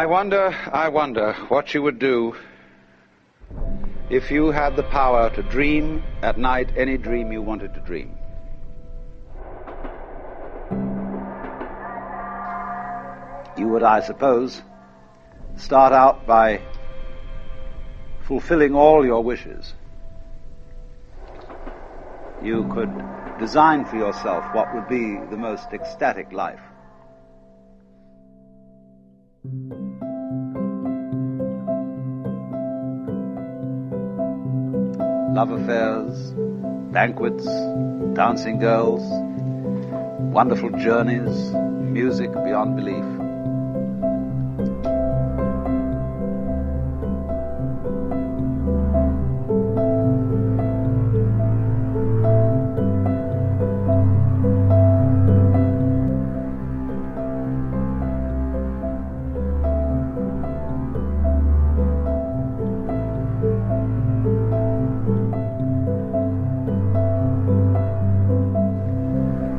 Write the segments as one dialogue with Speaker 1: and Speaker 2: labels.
Speaker 1: I wonder what you would do if you had the power to dream at night any dream you wanted to dream. You would, I suppose, start out by fulfilling all your wishes. You could design for yourself what would be the most ecstatic life. Love affairs, banquets, dancing girls, wonderful journeys, music beyond belief.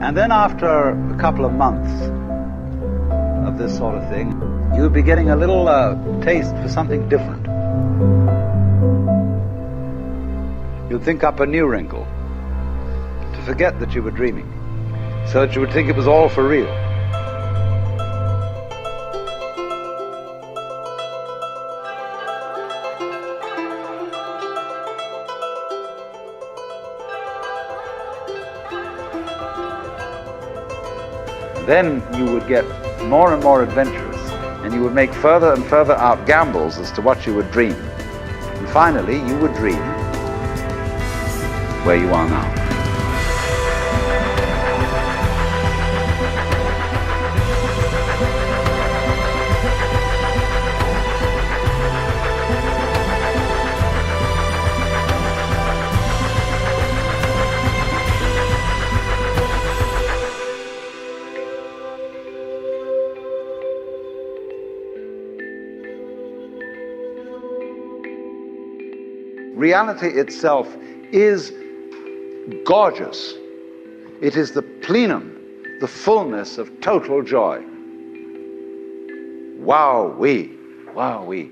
Speaker 1: And then after a couple of months of this sort of thing, you'll be getting a little taste for something different. You'll think up a new wrinkle to forget that you were dreaming, so that you would think it was all for real. Then you would get more and more adventurous, and you would make further and further out gambles as to what you would dream. And finally, you would dream where you are now. Reality itself is gorgeous. It is the plenum, the fullness of total joy. Wow-wee, wow-wee.